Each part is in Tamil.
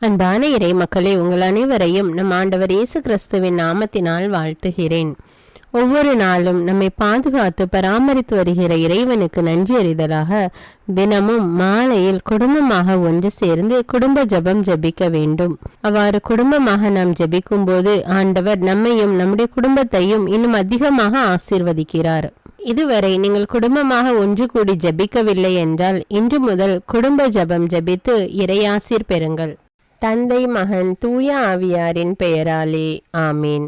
அன்பான இறை மக்களே, உங்கள் அனைவரையும் நம் ஆண்டவர் இயேசு கிறிஸ்துவின் நாமத்தினால் வாழ்த்துகிறேன். ஒவ்வொரு நாளும் நம்மை பாதுகாத்து பராமரித்து வருகிற இறைவனுக்கு நன்றி அறிதலாக தினமும் மாலையில் குடும்பமாக ஒன்று சேர்ந்து குடும்ப ஜெபம் ஜெபிக்க வேண்டும். அவ்வாறு குடும்பமாக நாம் ஜெபிக்கும் போது ஆண்டவர் நம்மையும் நம்முடைய குடும்பத்தையும் இன்னும் அதிகமாக ஆசீர்வதிக்கிறார். இதுவரை நீங்கள் குடும்பமாக ஒன்று கூடி ஜெபிக்கவில்லை என்றால் இன்று முதல் குடும்ப ஜெபம் ஜெபித்து இறையாசீர் பெறுங்கள். தந்தை, மகன், தூய ஆவியாரின் பெயராலே ஆமீன்.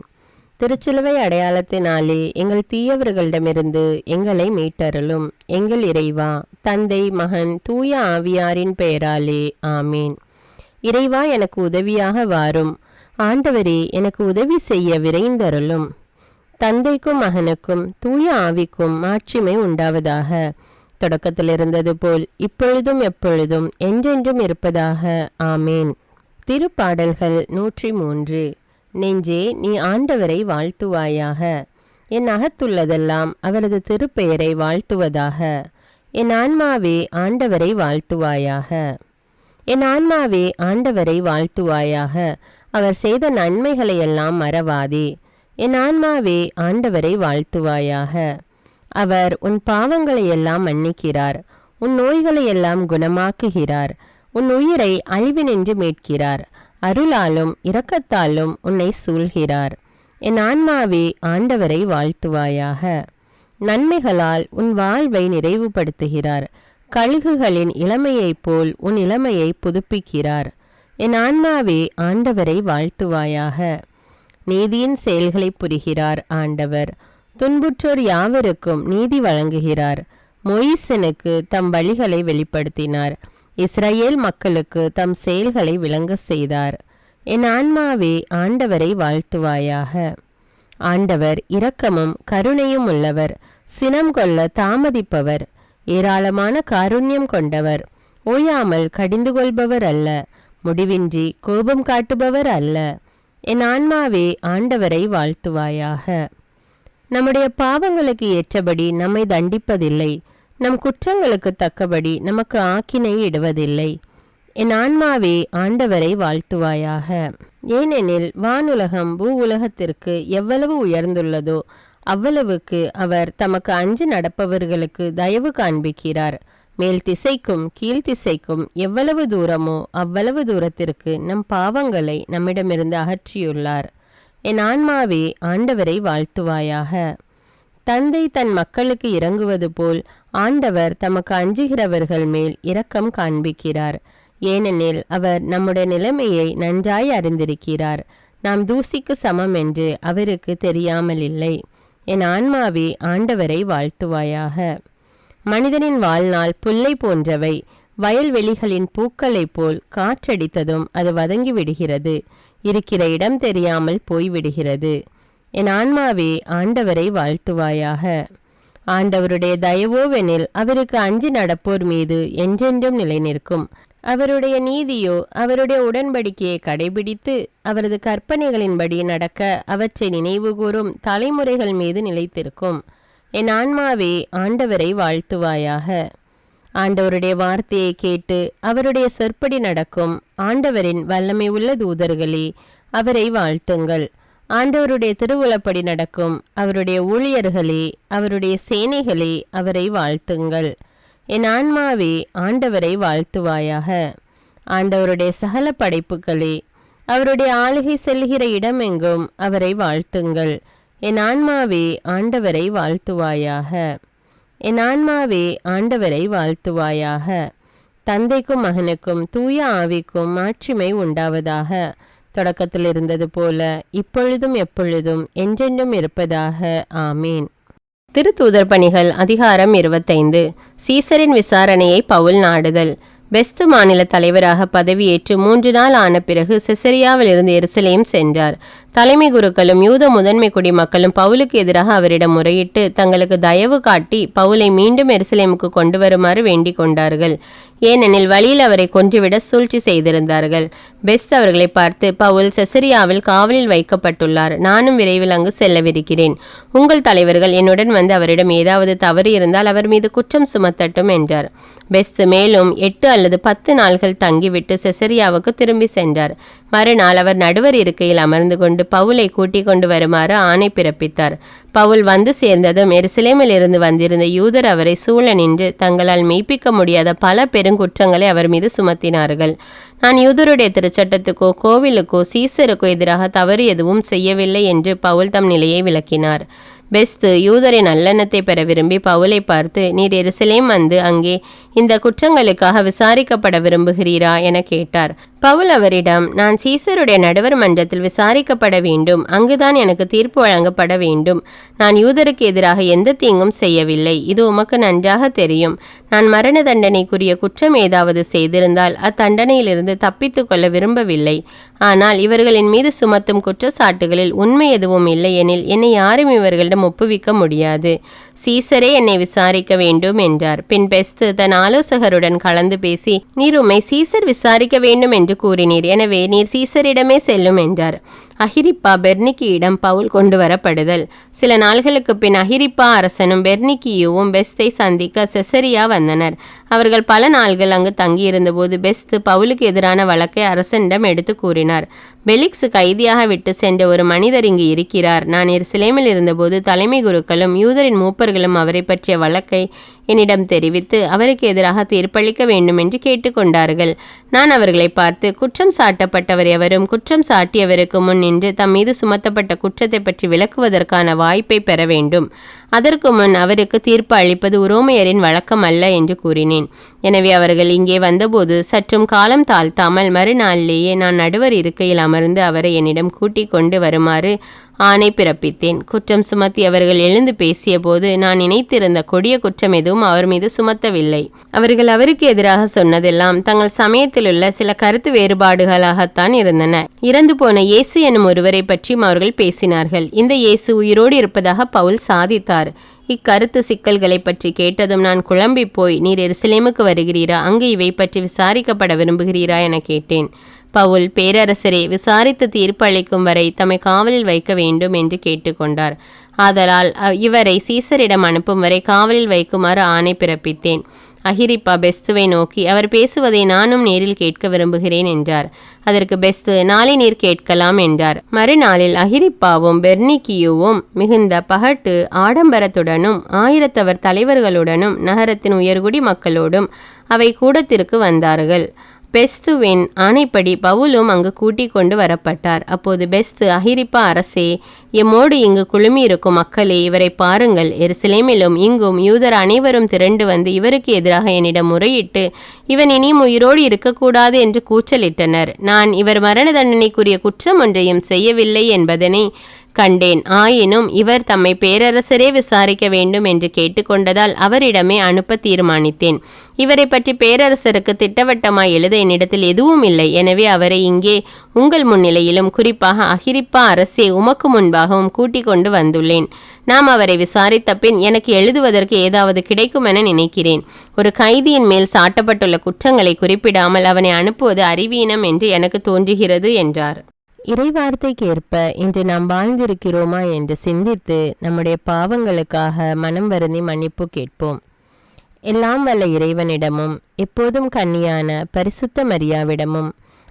திருச்சிலுவை அடையாளத்தினாலே எங்கள் தீயவர்களிடமிருந்து எங்களை மீட்டருளும். எங்கள் இறைவா, தந்தை, மகன், தூய ஆவியாரின் பெயராலே ஆமீன். இறைவா, எனக்கு உதவியாக வாரும். ஆண்டவரே, எனக்கு உதவி செய்ய விரைந்தருளும். தந்தைக்கும் மகனுக்கும் தூய ஆவிக்கும் மாட்சிமை உண்டாவதாக. தொடக்கத்தில் இருந்தது போல் இப்பொழுதும் எப்பொழுதும் என்றென்றும் இருப்பதாக ஆமேன். திருப்பாடல்கள் 103. நெஞ்சே, நீ ஆண்டவரை வாழ்த்துவாயாக. என் அகத்துள்ளதெல்லாம் அவரது திருப்பெயரை வாழ்த்துவதாக. என் ஆன்மாவே ஆண்டவரை வாழ்த்துவாயாக. என் ஆன்மாவே ஆண்டவரை வாழ்த்துவாயாக. அவர் செய்த நன்மைகளையெல்லாம் மறவாதே. என் ஆன்மாவே ஆண்டவரை வாழ்த்துவாயாக. அவர் உன் பாவங்களையெல்லாம் மன்னிக்கிறார், உன் நோய்களையெல்லாம் குணமாக்குகிறார், உன் உயிரை அழிவினின்று மீட்கிறார், அருளாலும் இரக்கத்தாலும் உன்னை சூழ்கிறார். என் ஆன்மாவே ஆண்டவரை வாழ்த்துவாயாக. நன்மைகளால் உன் வாழ்வை நிறைவுபடுத்துகிறார், கழுகுகளின் இளமையைப் போல் உன் இளமையை புதுப்பிக்கிறார். என் ஆன்மாவே ஆண்டவரை வாழ்த்துவாயாக. நீதியின் செயல்களை புரிகிறார் ஆண்டவர், துன்புற்றோர் யாவருக்கும் நீதி வழங்குகிறார். மொய்சனுக்கு தம் வழிகளை வெளிப்படுத்தினார், இஸ்ரவேல் மக்களுக்கு தம் செயல்களை விளங்க செய்தார். என் ஆன்மாவே ஆண்டவரை வாழ்த்துவாயாக. ஆண்டவர் இரக்கமும் கருணையும் உள்ளவர், சினம் கொள்ள தாமதிப்பவர், ஏராளமான காருண்யம் கொண்டவர், ஓயாமல் கடிந்து கொள்பவர் அல்ல, முடிவின்றி கோபம் காட்டுபவர் அல்ல. என் ஆன்மாவே ஆண்டவரை வாழ்த்துவாயாக. நம்முடைய பாவங்களுக்கு ஏற்றபடி நம்மை தண்டிப்பதில்லை, நம் குற்றங்களுக்கு தக்கபடி நமக்கு ஆக்கினை இடுவதில்லை. என் ஆன்மாவே ஆண்டவரை வாழ்த்துவாயாக. ஏனெனில் வானுலகம் பூ உலகத்திற்கு எவ்வளவு உயர்ந்துள்ளதோ அவ்வளவுக்கு அவர் தமக்கு அஞ்சு நடப்பவர்களுக்கு தயவு காண்பிக்கிறார். மேல் திசைக்கும் கீழ்த்திசைக்கும் எவ்வளவு தூரமோ அவ்வளவு தூரத்திற்கு நம் பாவங்களை நம்மிடமிருந்து அகற்றியுள்ளார். என் ஆன்மாவே ஆண்டவரை வாழ்த்துவாயாக. தந்தை தன் மக்களுக்கு இரங்குவது போல் ஆண்டவர் தமக்கு அஞ்சுகிறவர்கள் மேல் இரக்கம் காண்பிக்கிறார். ஏனெனில் அவர் நம்முடைய நிலைமையை நன்றாய் அறிந்திருக்கிறார். நாம் தூசிக்கு சமம் என்று அவருக்கு தெரியாமல் இல்லை. என் ஆன்மாவே ஆண்டவரை வாழ்த்துவாயாக. மனிதனின் வாழ்நாள் புல்லை போன்றவை, வயல்வெளிகளின் பூக்களைப் போல் காற்றடித்ததும் அது வதங்கி விடுகிறது, இருக்கிற இடம் தெரியாமல் போய்விடுகிறது. என் ஆன்மாவே ஆண்டவரை வாழ்த்துவாயாக. ஆண்டவருடைய தயவோவெனில் அவருக்கு அஞ்சி நடப்போர் மீது என்றென்றும் நிலை நிற்கும். அவருடைய நீதியோ அவருடைய உடன்படிக்கையை கடைபிடித்து அவரது கற்பனைகளின்படி நடக்க அவற்றை நினைவு கூறும் தலைமுறைகள் மீது நிலைத்திருக்கும். என் ஆன்மாவே ஆண்டவரை வாழ்த்துவாயாக. ஆண்டவருடைய வார்த்தையை கேட்டு அவருடைய சொற்படி நடக்கும் ஆண்டவரின் வல்லமை உள்ள தூதர்களே, அவரை வாழ்த்துங்கள். ஆண்டவருடைய திருவுளப்படி நடக்கும் அவருடைய ஊழியர்களே, அவருடைய சேனைகளே, அவரை வாழ்த்துங்கள். என் ஆன்மாவே ஆண்டவரை வாழ்த்துவாயாக. ஆண்டவருடைய சகல படைப்புகளே, அவருடைய ஆளுகை செல்கிற இடமெங்கும் அவரை வாழ்த்துங்கள். என் ஆன்மாவே ஆண்டவரை வாழ்த்துவாயாக. என் ஆன்மாவே ஆண்டவரை வாழ்த்துவாயாக. தந்தைக்கும் மகனுக்கும் தூய ஆவிக்கும் மாட்சிமை உண்டாவதாக. தொடக்கத்தில் இருந்தது போல இப்பொழுதும் எப்பொழுதும் என்றென்றும் இருப்பதாக ஆமீன். திருத்தூதர் பணிகள் அதிகாரம் 25. சீசரின் விசாரணையை பவுல் நாடுதல். பெஸ்து மாநில தலைவராக பதவியேற்று 3 நாள் ஆன பிறகு செசரியாவில் இருந்து எருசலேம் சென்றார். தலைமை குருக்களும் யூத முதன்மை குடிமக்களும் பவுலுக்கு எதிராக அவரிடம் முறையிட்டு தங்களுக்கு தயவு காட்டி பவுலை மீண்டும் எருசலேமுக்கு கொண்டு வருமாறு வேண்டிக் கொண்டார்கள். ஏனெனில் வழியில் அவரை கொன்றுவிட சூழ்ச்சி செய்திருந்தார்கள். பெஸ்த் அவர்களை பார்த்து, பவுல் செசரியாவில் காவலில் வைக்கப்பட்டுள்ளார். நானும் விரைவில் அங்கு செல்லவிருக்கிறேன். உங்கள் தலைவர்கள் என்னுடன் வந்து அவரிடம் ஏதாவது தவறு இருந்தால் அவர் மீது குற்றம் சுமத்தட்டும் என்றார். பெஸ்த் மேலும் 8 அல்லது 10 நாள்கள் தங்கிவிட்டு செசரியாவுக்கு திரும்பி சென்றார். மறுநாள் அவர் நடுவர் இருக்கையில் அமர்ந்து கொண்டு பவுலை கூட்டிக் கொண்டு வருமாறு ஆணை பிறப்பித்தார். பவுல் வந்து சேர்ந்ததும் எருசலேமில் இருந்து வந்திருந்த யூதர் அவரை சூழ நின்று தங்களால் மெய்ப்பிக்க முடியாத பல பெருங்குற்றங்களை அவர் மீது சுமத்தினார்கள். நான் யூதருடைய திருச்சட்டத்துக்கோ கோவிலுக்கோ சீசருக்கோ எதிராக தவறு எதுவும் செய்யவில்லை என்று பவுல் தம் நிலையை விளக்கினார். பெஸ்து யூதரின் நல்லெண்ணத்தை பெற விரும்பி பவுலை பார்த்து, நீர் எருசலேம் வந்து அங்கே இந்த குற்றங்களுக்காக விசாரிக்கப்பட விரும்புகிறீரா என கேட்டார். பவுல் அவரிடம், நான் சீசருடைய நடுவர் மன்றத்தில் விசாரிக்கப்பட வேண்டும், அங்குதான் எனக்கு தீர்ப்பு வழங்கப்பட வேண்டும். நான் யூதருக்கு எதிராக எந்த தீங்கும் செய்யவில்லை, இது உமக்கு நன்றாக தெரியும். நான் மரண தண்டனைக்குரிய குற்றம் ஏதாவது செய்திருந்தால் அத்தண்டனையிலிருந்து தப்பித்து கொள்ள விரும்பவில்லை. ஆனால் இவர்களின் மீது சுமத்தும் குற்றச்சாட்டுகளில் உண்மை எதுவும் இல்லை எனில் என்னை யாரும் இவர்களிடம் ஒப்புவிக்க முடியாது. சீசரே என்னை விசாரிக்க வேண்டும் என்றார். பின் பெஸ்து தன் ஆலோசகருடன் கலந்து பேசி, நீர் உம்மை சீசர் விசாரிக்க வேண்டும் என்று கூறினீர், எனவே நீர் சீசரிடமே செல்லும் என்றார். அகிரிப்பா பெர்னிக்கியிடம் பவுல் கொண்டு வரப்படுதல். சில நாள்களுக்கு பின் அகிரிப்பா அரசனும் பெர்னிக்கியுவும் பெஸ்தை சந்திக்க செசரியா வந்தனர். அவர்கள் பல நாள்கள் அங்கு தங்கியிருந்தபோது பெஸ்து பவுலுக்கு எதிரான வழக்கை அரசனிடம் எடுத்து கூறினார். பெலிக்ஸ் கைதியாக விட்டு சென்ற ஒரு மனிதர் இங்கு இருக்கிறார். நான் எருசலேமில் இருந்தபோது தலைமை குருக்களும் யூதரின் மூப்பர்களும் அவரை பற்றிய வழக்கை என்னிடம் தெரிவித்து அவருக்கு எதிராக தீர்ப்பளிக்க வேண்டும் என்று கேட்டுக்கொண்டார்கள். நான் அவர்களை பார்த்து, குற்றம் சாட்டப்பட்டவர் எவரும் குற்றம் சாட்டியவருக்கு முன் நின்று தம் மீது சுமத்தப்பட்ட குற்றத்தை பற்றி விளக்குவதற்கான வாய்ப்பை பெற வேண்டும். அதற்கு முன் அவருக்கு தீர்ப்பு அளிப்பது உரோமையரின் வழக்கம் அல்ல என்று கூறினேன். எனவே அவர்கள் இங்கே வந்தபோது சற்றும் காலம் தாழ்த்தாமல் மறுநாளிலேயே நான் நடுவர் இருக்கையில் அமர்ந்து அவரை என்னிடம் கூட்டிக் கொண்டு வருமாறு ஆணை பிறப்பித்தேன். குற்றம் சுமத்தி அவர்கள் எழுந்து பேசிய போது நான் நினைத்திருந்த கொடிய குற்றம் எதுவும் அவர் மீது சுமத்தவில்லை. அவர்கள் அவருக்கு எதிராக சொன்னதெல்லாம் தங்கள் சமயத்திலுள்ள சில கருத்து வேறுபாடுகளாகத்தான் இருந்தன. இறந்து போன இயேசு எனும் ஒருவரை பற்றியும் அவர்கள் பேசினார்கள். இந்த இயேசு உயிரோடு இருப்பதாக பவுல் சாதித்தார். இக்கருத்து சிக்கல்களை பற்றி கேட்டதும் நான் குழம்பி போய், நீர் எருசலேமுக்கு வருகிறீரா, அங்கு இவை பற்றி விசாரிக்கப்பட விரும்புகிறீரா என கேட்டேன். பவுல், பேரரசரே, விசாரித்து தீர்ப்பு அளிக்கும் வரை தம்மை காவலில் வைக்க வேண்டும் என்று கேட்டுக்கொண்டார். ஆதலால் இவரை சீசரிடம் அனுப்பும் வரை காவலில் வைக்குமாறு ஆணை பிறப்பித்தேன். அகிரிப்பா பெஸ்துவை நோக்கி, அவர் பேசுவதை நானும் நேரில் கேட்க விரும்புகிறேன் என்றார். அதற்கு பெஸ்து, நாளை நீர் கேட்கலாம் என்றார். மறுநாளில் அகிரிப்பாவும் பெர்னிக்கியுவும் மிகுந்த பகட்டு ஆடம்பரத்துடனும் 1000 தலைவர்களுடனும் நகரத்தின் உயர்குடி மக்களோடும் அவை கூடத்திற்கு வந்தார்கள். பெஸ்துவின் ஆணைப்படி பவுலும் அங்கு கூட்டிக் கொண்டு வரப்பட்டார். அப்போது பெஸ்து, அகிரிப்பா அரசே, எம்மோடு இங்கு குழுமி இருக்கும் மக்களே, இவரை பாருங்கள். எருசலேமிலும் இங்கும் யூதர் அனைவரும் திரண்டு வந்து இவருக்கு எதிராக என்னிடம் முறையிட்டு இவன் இனியும் உயிரோடு இருக்கக்கூடாது என்று கூச்சலிட்டனர். நான் இவர் மரண தண்டனைக்குரிய குற்றம் ஒன்றையும் செய்யவில்லை என்பதனை கண்டேன். ஆயினும் இவர் தம்மை பேரரசரே விசாரிக்க வேண்டும் என்று கேட்டுக்கொண்டதால் அவரிடமே அனுப்ப தீர்மானித்தேன். இவரை பற்றி பேரரசருக்கு திட்டவட்டமாய் எழுத என்னிடத்தில் எதுவும் இல்லை. எனவே அவரை இங்கே உங்கள் முன்னிலையிலும் குறிப்பாக அகிரிப்பா அரசே உமக்கு முன்பாகவும் கூட்டிக் கொண்டு வந்துள்ளேன். நாம் அவரை விசாரித்த பின் எனக்கு எழுதுவதற்கு ஏதாவது கிடைக்கும் என நினைக்கிறேன். ஒரு கைதியின் மேல் சாட்டப்பட்டுள்ள குற்றங்களை குறிப்பிடாமல் அவனை அனுப்புவது அறிவீனம் என்று எனக்கு தோன்றுகிறது என்றார். இறைவார்த்தைக்கு ஏற்ப இன்று நாம் வாழ்ந்திருக்கிறோமா என்று சிந்தித்து நம்முடைய பாவங்களுக்காக மனம் வருந்தி மன்னிப்பு கேட்போம். எல்லாம் வல்ல இறைவனிடமும் எப்போதும் கன்னியான பரிசுத்த மரியாவிடமும்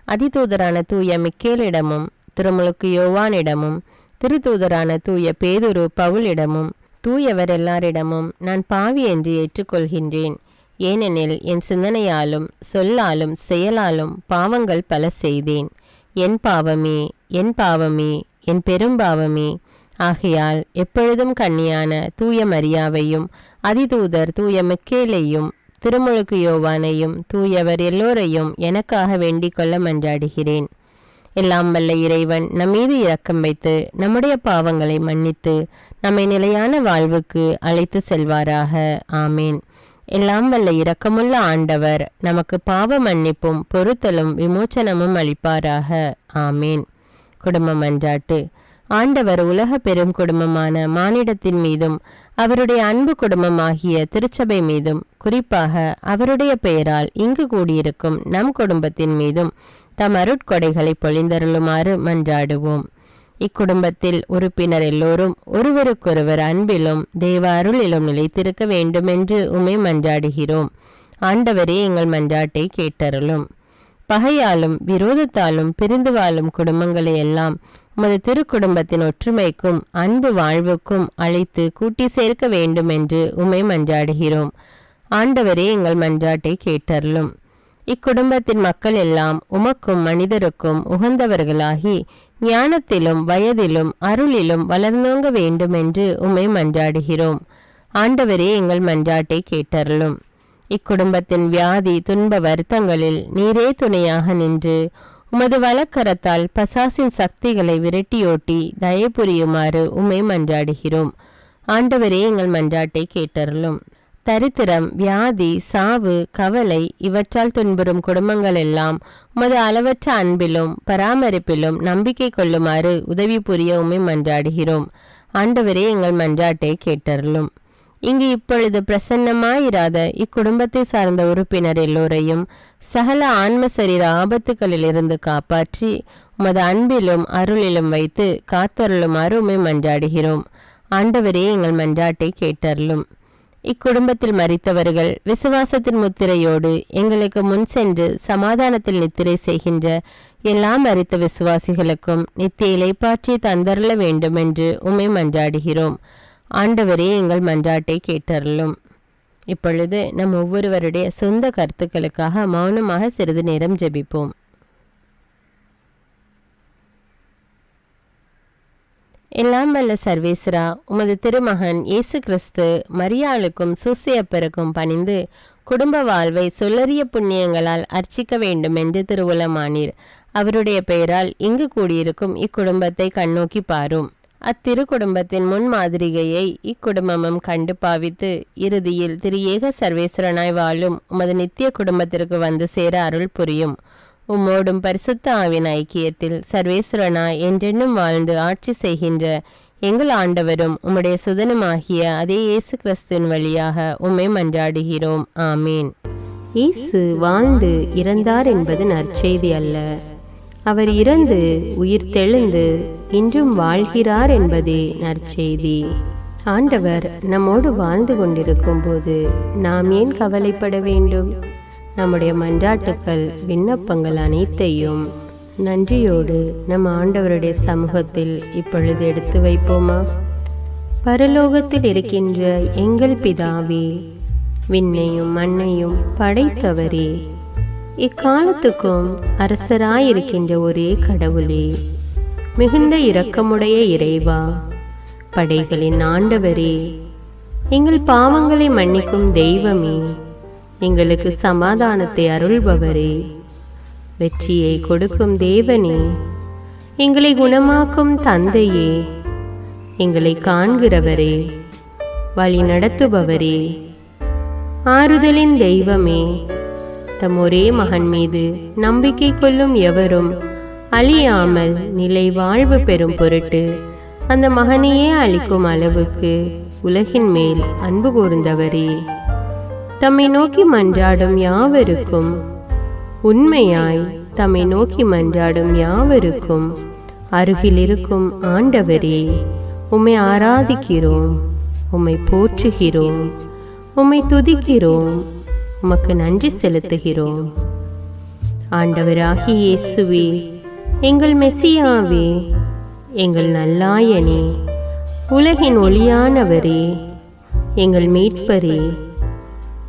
அதிதூதரான தூய மிக்கேலிடமும் திருமுழுக்கு யோவானிடமும் திருத்தூதரான தூய பேதுரு பவுலிடமும் தூயவர் எல்லாரிடமும் நான் பாவி என்று ஏற்றுக்கொள்கின்றேன். ஏனெனில் என் சிந்தனையாலும் சொல்லாலும் செயலாலும் பாவங்கள் பல செய்தேன். என் பாவமே, என் பாவமே, என் பெரும்பாவமே. ஆகையால் எப்பொழுதும் கன்னியான தூய மரியாவையும் அதிதூதர் தூய மிக்கேலையும் திருமுழுக்கு யோவானையும் தூயவர் எல்லோரையும் எனக்காக வேண்டிக் கொள்ள மன்றாடுகிறேன். எல்லாம் வல்ல இறைவன் நம்மீது இரக்கம் வைத்து நம்முடைய பாவங்களை மன்னித்து நம்மை நிலையான வாழ்வுக்கு அழைத்து செல்வாராக. ஆமேன். எல்லாம் வல்ல இரக்கமுள்ள ஆண்டவர் நமக்கு பாவ மன்னிப்பும் பொறுத்தலும் விமோச்சனமும் அளிப்பாராக. ஆமேன். குடும்ப மன்றாட்டு. ஆண்டவர் உலக பெரும் குடும்பமான மானிடத்தின் மீதும் அவருடைய அன்பு குடும்பமாகிய திருச்சபை மீதும் குறிப்பாக அவருடைய பெயரால் இங்கு கூடியிருக்கும் நம் குடும்பத்தின் மீதும் தம் அருட்கொடைகளை பொழிந்தருளுமாறு மன்றாடுவோம். இக்குடும்பத்தில் உறுப்பினர் எல்லோரும் ஒருவருக்கொருவர் அன்பிலும் தேவ அருளிலும் நிலைத்திருக்க வேண்டுமென்று உம்மை மன்றாடுகிறோம். ஆண்டவரே, எங்கள் மன்றாட்டை கேட்டருளும். பகையாலும் விரோதத்தாலும் பிரிந்து வாழும் குடும்பங்களை எல்லாம் உமது திருக்குடும்பத்தின் ஒற்றுமைக்கும் அன்பு வாழ்வுக்கும் அழைத்து கூட்டி சேர்க்க வேண்டும் என்று உம்மை மன்றாடுகிறோம். ஆண்டவரே, எங்கள் மன்றாட்டை கேட்டருளும். இக்குடும்பத்தின் மக்கள் எல்லாம் உமக்கும் மனிதருக்கும் உகந்தவர்களாகி ஞானத்திலும் வயதிலும் அருளிலும் வளர்ந்தோங்க வேண்டுமென்று உம்மை மன்றாடுகிறோம். ஆண்டவரே, எங்கள் மன்றாட்டை கேட்டருளும். இக்குடும்பத்தின் வியாதி துன்ப வருத்தங்களில் நீரே துணையாக நின்று உமது வலக்கரத்தால் பசாசின் சக்திகளை விரட்டியோட்டி தயை புரியுமாறு உம்மை மன்றாடுகிறோம். ஆண்டவரே, எங்கள் மன்றாட்டை கேட்டருளும். தரித்திரம், வியாதி, சாவு, கவலை இவற்றால் துன்புறும் குடும்பங்கள் எல்லாம் உமது அளவற்ற அன்பிலும் பராமரிப்பிலும் நம்பிக்கை கொள்ளுமாறு உதவி புரிய உம்மை மன்றாடுகிறோம். ஆண்டவரே, எங்கள் மன்றாட்டை கேட்டருளும். இங்கு இப்பொழுது பிரசன்னமாயிராத இக்குடும்பத்தை சார்ந்த உறுப்பினர் எல்லோரையும் சகல ஆன்ம சரீர ஆபத்துக்களிலிருந்து காப்பாற்றி உமது அன்பிலும் அருளிலும் வைத்து காத்தருளுமாறு உம்மை மன்றாடுகிறோம். ஆண்டவரே, எங்கள் மன்றாட்டை கேட்டருளும். இக்குடும்பத்தில் மரித்தவர்கள் விசுவாசத்தின் முத்திரையோடு எங்களுக்கு முன் சென்று சமாதானத்தில் நித்திரை செய்கின்ற எல்லா மரித்த விசுவாசிகளுக்கும் நித்திய இலைப்பாற்றி தந்தருள வேண்டும் என்று உம்மை மன்றாடுகிறோம். ஆண்டவரே, எங்கள் மன்றாட்டை கேட்டருளும். இப்பொழுது நம் ஒவ்வொருவருடைய சொந்த கருத்துக்களுக்காக மௌனமாக சிறிது நேரம் ஜெபிப்போம். எல்லாம் வல்ல சர்வேஸ்வரா, உமது திருமகன் இயேசு கிறிஸ்து மரியாளுக்கும் சூசையப்பருக்கும் பணிந்து குடும்ப வாழ்வை சொல்லறிய புண்ணியங்களால் அர்ச்சிக்க வேண்டும் என்று திருவுளமானீர். அவருடைய பெயரால் இங்கு கூடியிருக்கும் இக்குடும்பத்தை கண்ணோக்கி பாரும். அத்திரு குடும்பத்தின் முன் மாதிரிகையை இக்குடும்பமும் கண்டு பாவித்து இறுதியில் திரு ஏக சர்வேஸ்வரனாய் வாழும் உமது நித்திய குடும்பத்திற்கு வந்து சேர அருள் புரியும். உம்மோடும் பரிசுத்த ஆவின் ஐக்கியத்தில் சர்வேஸ்வரனாய் என்றென்னும் வாழ்ந்து ஆட்சி செய்கின்ற எங்கள் ஆண்டவரும் உம்முடைய சுதனுமாகிய அதே இயேசு கிறிஸ்துவின் வழியாக உம்மை மன்றாடுகிறோம். ஆமீன். இயேசு வாழ்ந்து இறந்தார் என்பது நற்செய்தி அல்ல, அவர் இறந்து உயிர் தெழுந்து இன்றும் வாழ்கிறார் என்பதே நற்செய்தி. ஆண்டவர் நம்மோடு வாழ்ந்து கொண்டிருக்கும் போது நாம் ஏன் கவலைப்பட வேண்டும்? நம்முடைய மன்றாட்டுக்கள் விண்ணப்பங்கள் அனைத்தையும் நன்றியோடு நம் ஆண்டவருடைய சமூகத்தில் இப்பொழுது எடுத்து வைப்போமா? பரலோகத்தில் இருக்கின்ற எங்கள் பிதாவே, விண்ணையும் மண்ணையும் படைத்தவரே, இக்காலத்துக்கும் அரசராயிருக்கின்ற ஒரே கடவுளே, மிகுந்த இரக்கமுடைய இறைவா, படைகளின் ஆண்டவரே, எங்கள் பாவங்களை மன்னிக்கும் தெய்வமே, எங்களுக்கு சமாதானத்தை அருள்பவரே, வெற்றியை கொடுக்கும் தேவனே, எங்களை குணமாக்கும் தந்தையே, எங்களை காண்கிறவரே, வழி நடத்துபவரே, ஆறுதலின் தெய்வமே, தம் ஒரே மகன் மீது நம்பிக்கை கொள்ளும் எவரும் அழியாமல் நிலை வாழ்வு பெறும் பொருட்டு அந்த மகனையே அளிக்கும் அளவுக்கு உலகின் மேல் அன்பு கூர்ந்தவரே, தம்மை நோக்கி மன்றாடும் யாவருக்கும் உண்மையாய் தம்மை நோக்கி மன்றாடும் யாவருக்கும் அருகில் இருக்கும் ஆண்டவரே, உம்மை ஆராதிக்கிறோம், உம்மை போற்றுகிறோம், உம்மை துதிக்கிறோம், உமக்கு நன்றி செலுத்துகிறோம். ஆண்டவராகிய இயேசுவே, எங்கள் மெசியாவே, எங்கள் நல்லாயனே, உலகின் ஒளியானவரே, எங்கள் மீட்பரே,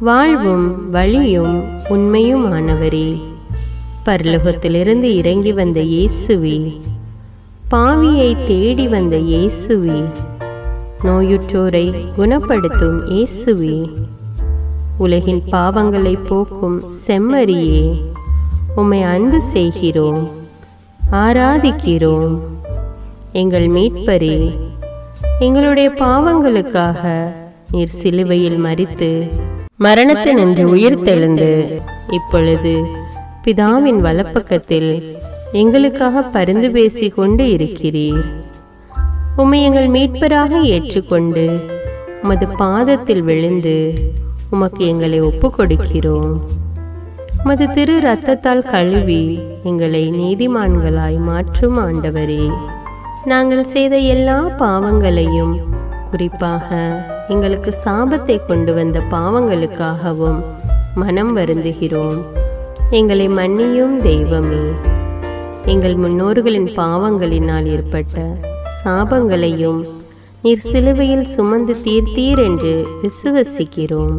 வாழ்வும் வழியும் உண்மையுமானவரே, பரலோகத்திலிருந்து இறங்கி வந்த இயேசுவே, பாவியை தேடி வந்த இயேசுவே, நோயுற்றோரை குணப்படுத்தும் இயேசுவே, உலகின் பாவங்களை போக்கும் செம்மறியே, உம்மை அன்பு செய்கிறோம், ஆராதிக்கிறோம். எங்கள் மீட்பரே, எங்களுடைய பாவங்களுக்காக நீர் சிலுவையில் மரித்து மரணத்தினின்று உயிர் தெழுந்து இப்பொழுது பிதாவின் வலப்பக்கத்தில் எங்களுக்காக பரிந்து பேசி கொண்டு இருக்கிறீர். உம்மை எங்கள் மீட்பராக ஏற்றுக்கொண்டு உமது பாதத்தில் விழுந்து உமக்கு எங்களை ஒப்பு கொடுக்கிறோம். உமது திரு இரத்தத்தால் கழுவி எங்களை நீதிமான்களாய் மாற்றும் ஆண்டவரே, நாங்கள் செய்த எல்லா பாவங்களையும், குறிப்பாக எங்களுக்கு சாபத்தை கொண்டு வந்த பாவங்களுக்காகவும் மனம் வருந்துகிறோம். எங்களை மன்னியும் தெய்வமே. எங்கள் முன்னோர்களின் பாவங்களினால் ஏற்பட்ட சாபங்களையும் நீர் சிலுவையில் சுமந்து தீர்த்தீர் என்று விசுவசிக்கிறோம்.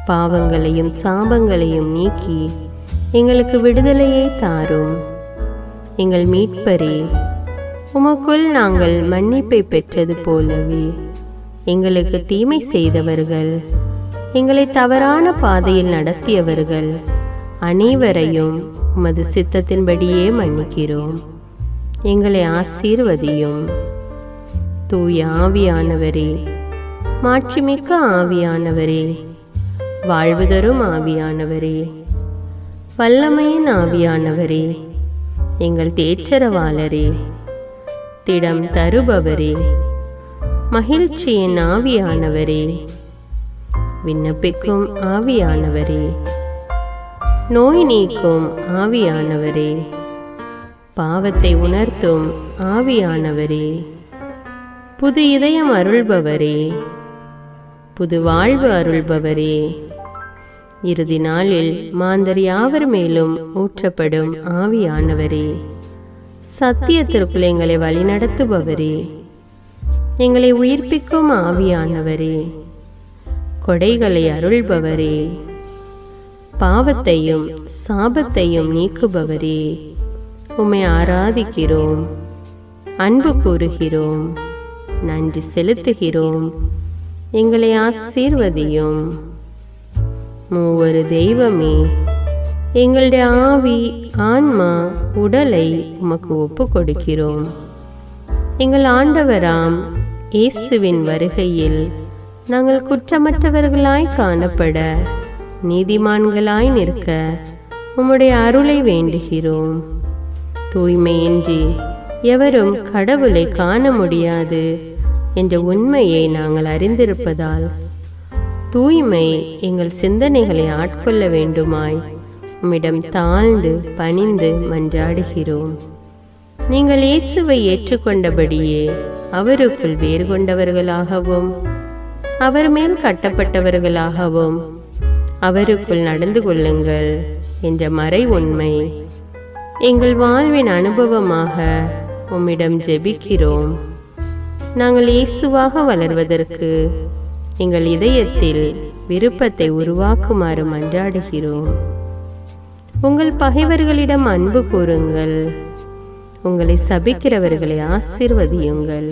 பாவங்களையும் சாபங்களையும் நீக்கி எங்களுக்கு விடுதலையை தாரும். எங்கள் மீட்பரே, உமக்குள் நாங்கள் மன்னிப்பை பெற்றது போலவே எங்களுக்கு தீமை செய்தவர்கள், எங்களை தவறான பாதையில் நடத்தியவர்கள் அனைவரையும் உமது சித்தத்தின்படியே மன்னிக்கிறோம். எங்களை ஆசீர்வதியும். தூய ஆவியானவரே, மாட்சிமிக்க ஆவியானவரே, வாழ்வு தரும் ஆவியானவரே, வல்லமையின் ஆவியானவரே, எங்கள் தேற்றரவாளரே, திடம் தருபவரே, மகிழ்ச்சியின் ஆவியானவரே, விண்ணப்பிக்கும் ஆவியானவரே, நோய் நீக்கும் ஆவியானவரே, பாவத்தை உணர்த்தும் ஆவியானவரே, புது இதயம் அருள்பவரே, புது வாழ்வு அருள்பவரே, இறுதி நாளில் மாந்தர் யாவர் மேலும் ஊற்றப்படும் ஆவியானவரே, சத்தியத்திற்குள் எங்களை வழிநடத்துபவரே, எங்களை உயிர்ப்பிக்கும் ஆவியானவரே, கொடைகளை அருள்பவரே, பாவத்தையும் சாபத்தையும் நீக்குபவரே, உம்மை ஆராதிக்கிறோம், அன்பு கூறுகிறோம், நன்றி செலுத்துகிறோம். எங்களை ஆசீர்வதியும். மூவரு தெய்வமே, எங்களுடைய ஆவி, ஆன்மா, உடலை உமக்கு ஒப்பு கொடுக்கிறோம். எங்கள் ஆண்டவராம் இயேசுவின் வருகையில் நாங்கள் குற்றமற்றவர்களாய் காணப்பட, நீதிமான்களாய் நிற்க உம்முடைய அருளை வேண்டுகிறோம். தூய்மையின்றி எவரும் கடவுளை காண முடியாது என்ற உண்மையை நாங்கள் அறிந்திருப்பதால் தூய்மை எங்கள் சிந்தனைகளை ஆட்கொள்ள வேண்டுமாய் உம்மிடம் தாழ்ந்து பணிந்து மன்றாடுகிறோம். நீங்கள் இயேசுவை ஏற்றுக்கொண்டபடியே அவருக்குள் வேறு கொண்டவர்களாகவும் அவர் மேல் கட்டப்பட்டவர்களாகவும் அவருக்குள் நடந்து கொள்ளுங்கள் என்ற மறை உண்மை எங்கள் வாழ்வின் அனுபவமாக உம்மிடம் ஜெபிக்கிறோம். நாங்கள் இயேசுவாக வளர்வதற்கு எங்கள் இதயத்தில் விருப்பத்தை உருவாக்குமாறு மன்றாடுகிறோம். உங்கள் பகைவர்களிடம் அன்பு கூறுங்கள், உங்களை சபிக்கிறவர்களை ஆசீர்வதியுங்கள்,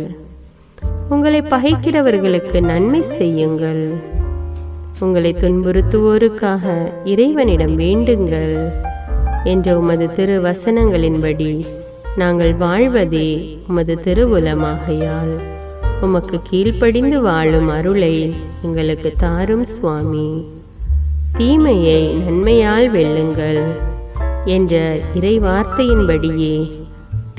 உங்களை பகைக்கிறவர்களுக்கு நன்மை செய்யுங்கள், உங்களை துன்புறுத்துவோருக்காக இறைவனிடம் வேண்டுங்கள் என்ற உமது திரு வசனங்களின்படி நாங்கள் வாழ்வதே உமது திருவுலமாகையால் உமக்கு கீழ்ப்படிந்து வாழும் அருளை எங்களுக்கு தாரும் சுவாமி. தீமையை நன்மையால் வெல்லுங்கள் என்ற இறை வார்த்தையின்படியே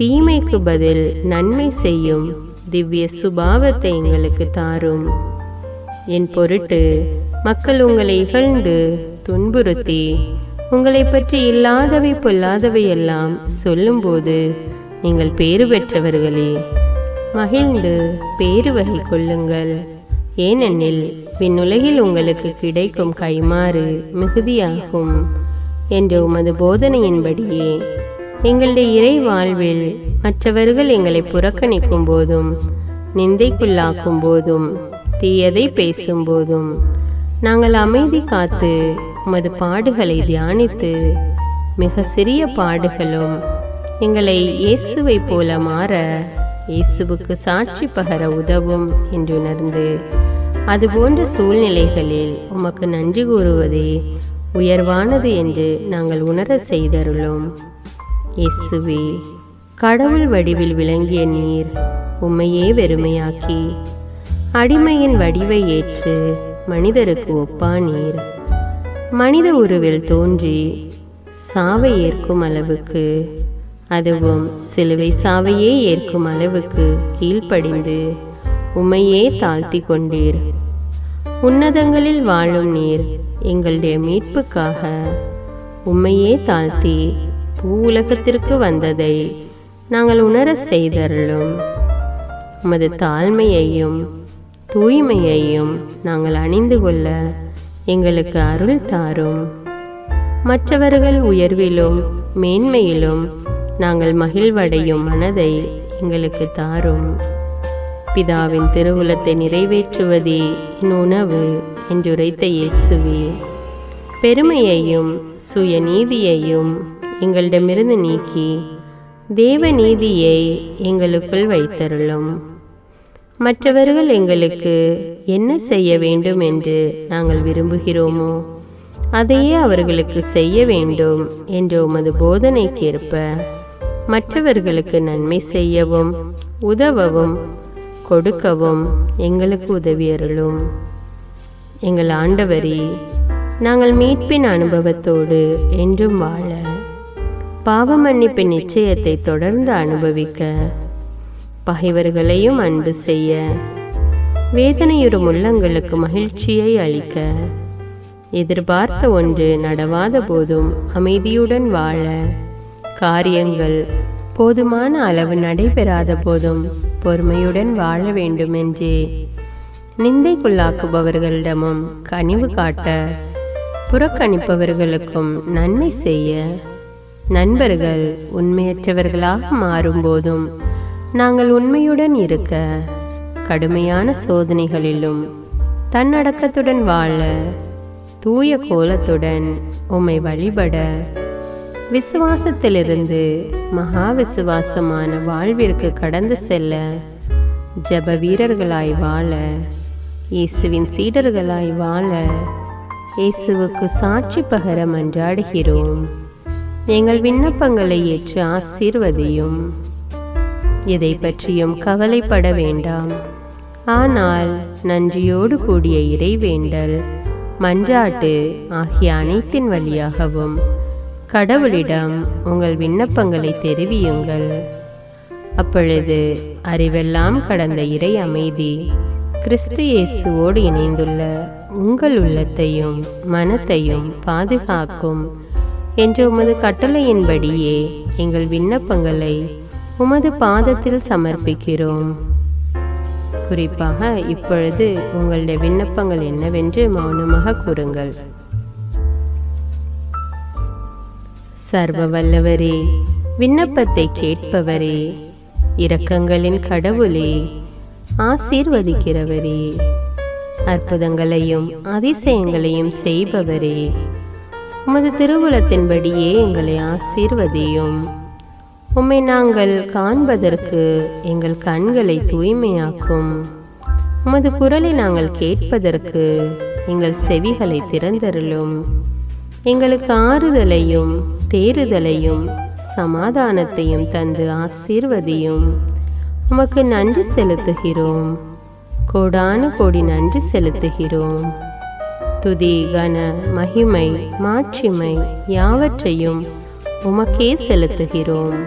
தீமைக்கு பதில் நன்மை செய்யும் திவ்ய சுபாவத்தை எங்களுக்கு தாரும். என் பொருட்டு மக்கள் உங்களை இகழ்ந்து துன்புறுத்தி உங்களை பற்றி இல்லாதவை பொல்லாதவை எல்லாம் சொல்லும்போது நீங்கள் பேறு பெற்றவர்களே, மகிழ்ந்து பேறு வகை கொள்ளுங்கள். ஏனெனில் விண்ணுலகில் உங்களுக்கு கிடைக்கும் கைமாறு மிகுதியாகும் என்ற உமது போதனையின்படியே எங்களுடைய இறை வாழ்வில் மற்றவர்கள் எங்களை புறக்கணிக்கும் போதும் நிந்தைக்குள்ளாக்கும் போதும் தீயதை பேசும் போதும் நாங்கள் அமைதி காத்து உமது பாடுகளை தியானித்து மிக சிறிய பாடுகளும் எங்களை இயேசுவை போல மாற இயேசுவுக்கு சாட்சி பகர உதவும் என்று உணர்ந்து அதுபோன்ற சூழ்நிலைகளில் உமக்கு நன்றி கூறுவதே உயர்வானது என்று நாங்கள் உணர செய்தருளும். இயேசுவே, கடவுள் வடிவில் விளங்கிய நீர் உம்மையே வெறுமையாக்கி அடிமையின் வடிவை ஏற்று மனிதருக்கு ஒப்பானீர். மனித உருவில் தோன்றி சாவை ஏற்கும் அளவுக்கு அதுவும் சிலுவை சாவையே ஏற்கும் அளவுக்கு கீழ்ப்படிந்து உம்மையே தாழ்த்தி கொண்டீர். உன்னதங்களில் வாழும் நீர் எங்களுடைய மீட்புக்காக உம்மையே தாழ்த்தி பூவுலகத்திற்கு வந்ததை நாங்கள் உணர செய்தருளும். உமது தாழ்மையையும் தூய்மையையும் நாங்கள் அணிந்து கொள்ள எங்களுக்கு அருள் தாரும். மற்றவர்கள் உயர்விலும் மேன்மையிலும் நாங்கள் மகிழ்வடையும் மனதை எங்களுக்கு தாரும். பிதாவின் திருவுளத்தை நிறைவேற்றுவதே என் உணவு என்றுரைத்த இயேசுவே, பெருமையையும் சுயநீதியையும் எங்களிடமிருந்து நீக்கி தேவ நீதியை எங்களுக்குள் வைத்தருளும். மற்றவர்கள் எங்களுக்கு என்ன செய்ய வேண்டும் என்று நாங்கள் விரும்புகிறோமோ அதையே அவர்களுக்கு செய்ய வேண்டும் என்ற உமது போதனைக்கேற்ப மற்றவர்களுக்கு நன்மை செய்யவும் உதவவும் கொடுக்கவும் எங்களுக்கு உதவியருளும். எங்கள் ஆண்டவரே, நாங்கள் மீட்பின் அனுபவத்தோடு என்றும் வாழ, பாவ மன்னிப்பின் நிச்சயத்தை தொடர்ந்து அனுபவிக்க, பகைவர்களையும் அன்பு செய்ய, வேதனையுறும் உள்ளங்களுக்கு மகிழ்ச்சியை அளிக்க, எதிர்பார்த்த ஒன்று நடவாத போதும் அமைதியுடன் வாழ, காரியங்கள் போதுமான அளவு நடைபெறாத போதும் பொறுமையுடன் வாழ வேண்டுமென்றே நிந்தைக்குள்ளாக்குபவர்களிடமும் கனிவு காட்ட, புறக்கணிப்பவர்களுக்கும் நன்மை செய்ய, நண்பர்கள் உண்மையற்றவர்களாக மாறும்போதும் நாங்கள் உண்மையுடன் இருக்க, கடுமையான சோதனைகளிலும் தன்னடக்கத்துடன் வாழ, தூய கோலத்துடன் உம்மை வழிபட, விசுவாசத்திலிருந்து மகா விசுவாசமான வாழ்விற்கு கடந்து செல்ல, ஜப வீரர்களாய் வாழ, இயேசுவின் சீடர்களாய் வாழ, இயேசுவுக்கு சாட்சி பகர மன்றாடுகிறோம். எங்கள் விண்ணப்பங்களை ஏற்று ஆசீர்வதியும். எதை பற்றியும் கவலைப்பட வேண்டாம். ஆனால் நன்றியோடு கூடிய இறைவேண்டல், மன்றாட்டு ஆகிய அனைத்தின் வழியாகவும் கடவுளிடம் உங்கள் விண்ணப்பங்களை தெரிவியுங்கள். அப்பொழுது அறிவெல்லாம் கடந்த இறை அமைதி கிறிஸ்து இயேசுவோடு இணைந்துள்ள உங்கள் உள்ளத்தையும் மனத்தையும் பாதுகாக்கும் என்ற உமது கட்டளையின்படியே எங்கள் விண்ணப்பங்களை உமது பாதத்தில் சமர்ப்பிக்கிறோம். குறிப்பாக இப்பொழுது உங்களுடைய விண்ணப்பங்கள் என்னவென்று மௌனமாக கூறுங்கள். சர்வ வல்லவரே, விண்ணப்பத்தை கேட்பவரே, இரக்கங்களின் கடவுளே, ஆசீர்வதிக்கிறவரே, அற்புதங்களையும் அதிசயங்களையும் செய்பவரே, உமது திருவுளத்தின்படியே எங்களை ஆசீர்வதியும். உம்மை நாங்கள் காண்பதற்கு எங்கள் கண்களை தூய்மையாக்கும். உமது குரலை நாங்கள் கேட்பதற்கு எங்கள் செவிகளை திறந்தருளும். எங்களுக்கு ஆறுதலையும் தேறுதலையும் சமாதானத்தையும் தந்து ஆசீர்வதியும். உமக்கு நன்றி செலுத்துகிறோம். கோடான கோடி நன்றி செலுத்துகிறோம். துதி, கன, மகிமை, மாட்சிமை யாவற்றையும் உமக்கே செலுத்துகிறோம்.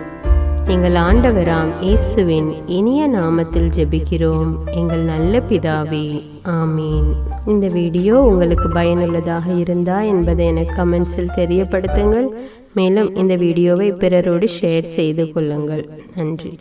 எங்கள் ஆண்டவராம் இயேசுவின் இனிய நாமத்தில் ஜெபிக்கிறோம் எங்கள் நல்ல பிதாவே, ஆமீன். இந்த வீடியோ உங்களுக்கு பயனுள்ளதாக இருந்தா என்பதை எனக்கு கமெண்ட்ஸில் தெரியப்படுத்துங்கள். மேலும் இந்த வீடியோவை பிறரோடு ஷேர் செய்து கொள்ளுங்கள். நன்றி.